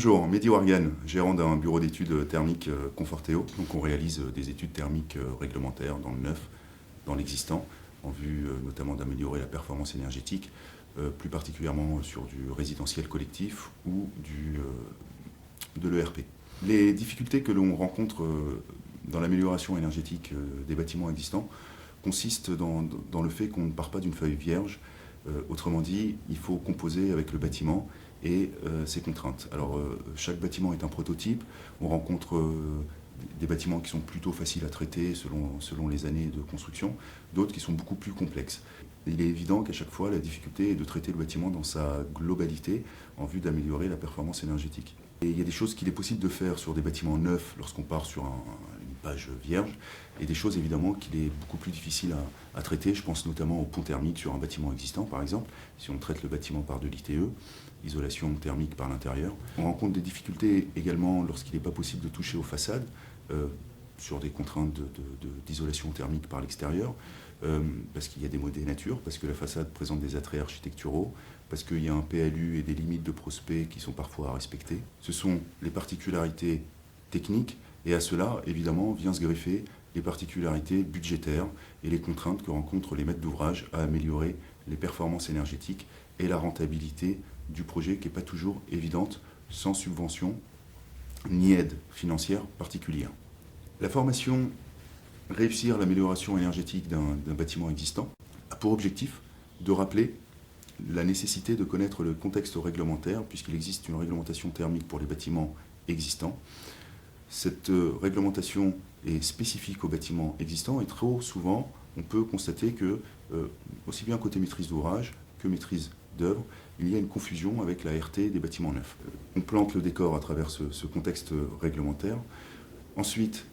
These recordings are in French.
Bonjour, Mehdi Wargan, gérant d'un bureau d'études thermiques Conforteo. Donc on réalise des études thermiques réglementaires dans le neuf, dans l'existant, en vue notamment d'améliorer la performance énergétique, plus particulièrement sur du résidentiel collectif ou de l'ERP. Les difficultés que l'on rencontre dans l'amélioration énergétique des bâtiments existants consistent dans le fait qu'on ne part pas d'une feuille vierge. Autrement dit, il faut composer avec le bâtiment et ses contraintes. Alors, chaque bâtiment est un prototype. On rencontre des bâtiments qui sont plutôt faciles à traiter selon les années de construction, d'autres qui sont beaucoup plus complexes. Il est évident qu'à chaque fois, la difficulté est de traiter le bâtiment dans sa globalité en vue d'améliorer la performance énergétique. Et il y a des choses qu'il est possible de faire sur des bâtiments neufs lorsqu'on part sur une page vierge, et des choses évidemment qu'il est beaucoup plus difficile à traiter. Je pense notamment au pont thermique sur un bâtiment existant, par exemple, si on traite le bâtiment par de l'ITE, isolation thermique par l'intérieur. On rencontre des difficultés également lorsqu'il n'est pas possible de toucher aux façades, sur des contraintes d'isolation thermique par l'extérieur, parce qu'il y a des modés nature, parce que la façade présente des attraits architecturaux, parce qu'il y a un PLU et des limites de prospect qui sont parfois à respecter. Ce sont les particularités techniques, et à cela, évidemment, vient se greffer les particularités budgétaires et les contraintes que rencontrent les maîtres d'ouvrage à améliorer les performances énergétiques et la rentabilité du projet, qui n'est pas toujours évidente sans subvention ni aide financière particulière. La formation Réussir l'amélioration énergétique d'un bâtiment existant a pour objectif de rappeler la nécessité de connaître le contexte réglementaire, puisqu'il existe une réglementation thermique pour les bâtiments existants. Cette réglementation est spécifique aux bâtiments existants et trop souvent, on peut constater que, aussi bien côté maîtrise d'ouvrage que maîtrise d'œuvre, il y a une confusion avec la RT des bâtiments neufs. On plante le décor à travers ce contexte réglementaire. Ensuite,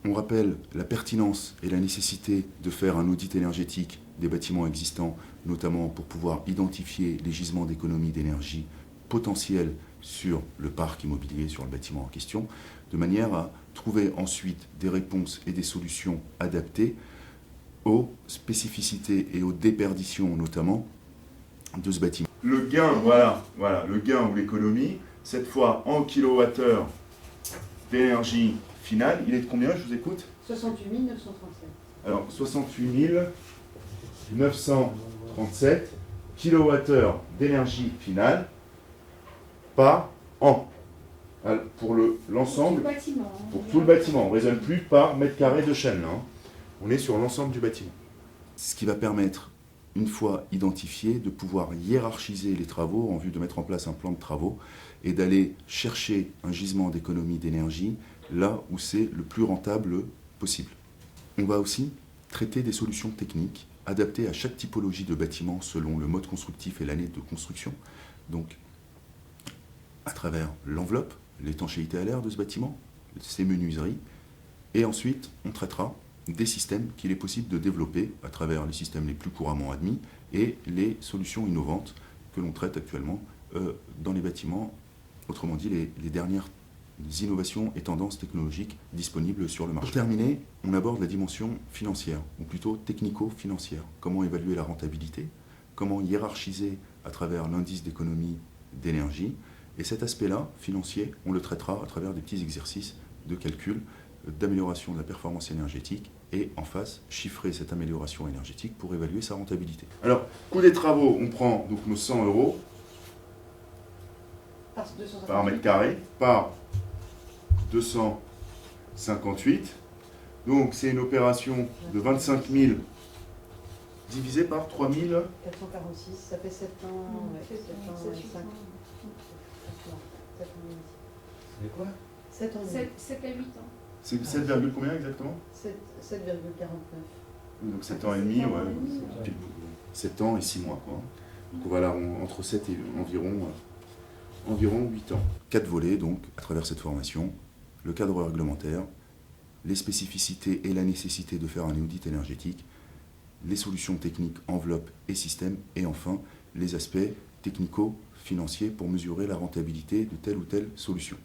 on rappelle la pertinence et la nécessité de faire un audit énergétique des bâtiments existants, notamment pour pouvoir identifier les gisements d'économie d'énergie potentiels sur le parc immobilier, sur le bâtiment en question, de manière à trouver ensuite des réponses et des solutions adaptées aux spécificités et aux déperditions notamment de ce bâtiment. Le gain, voilà, le gain ou l'économie, cette fois en kilowattheure d'énergie finale, il est de combien, je vous écoute? 68 937. Alors, 68 937 kWh d'énergie finale par an. Alors, pour l'ensemble, pour tout le bâtiment. On ne raisonne plus par mètre carré de chaîne, là, hein. On est sur l'ensemble du bâtiment. Ce qui va permettre, une fois identifié, de pouvoir hiérarchiser les travaux en vue de mettre en place un plan de travaux et d'aller chercher un gisement d'économie d'énergie là où c'est le plus rentable possible. On va aussi traiter des solutions techniques adaptées à chaque typologie de bâtiment selon le mode constructif et l'année de construction. Donc, à travers l'enveloppe, l'étanchéité à l'air de ce bâtiment, ses menuiseries, et ensuite on traitera des systèmes qu'il est possible de développer à travers les systèmes les plus couramment admis et les solutions innovantes que l'on traite actuellement dans les bâtiments, autrement dit les dernières innovations et tendances technologiques disponibles sur le marché. Pour terminer, on aborde la dimension financière, ou plutôt technico-financière. Comment évaluer la rentabilité, comment hiérarchiser à travers l'indice d'économie d'énergie, et cet aspect-là, financier, on le traitera à travers des petits exercices de calcul, d'amélioration de la performance énergétique, et en face, chiffrer cette amélioration énergétique pour évaluer sa rentabilité. Alors, coût des travaux, on prend donc nos 100 € par mètre carré, par 258. Donc c'est une opération de 25 000 divisé par 3 446, ça fait 7 ans, 7 ans et 5. C'est quoi? 7 ans. 7 à 8 ans. C'est 7, combien exactement? 7,49. Donc 7 ans et demi, ouais. 7 ans et 6 mois, quoi. Donc voilà, entre 7 et environ 8 ans. 4 volets, donc, à travers cette formation. Le cadre réglementaire, les spécificités et la nécessité de faire un audit énergétique, les solutions techniques, enveloppe et système, et enfin, les aspects technico-financiers pour mesurer la rentabilité de telle ou telle solution.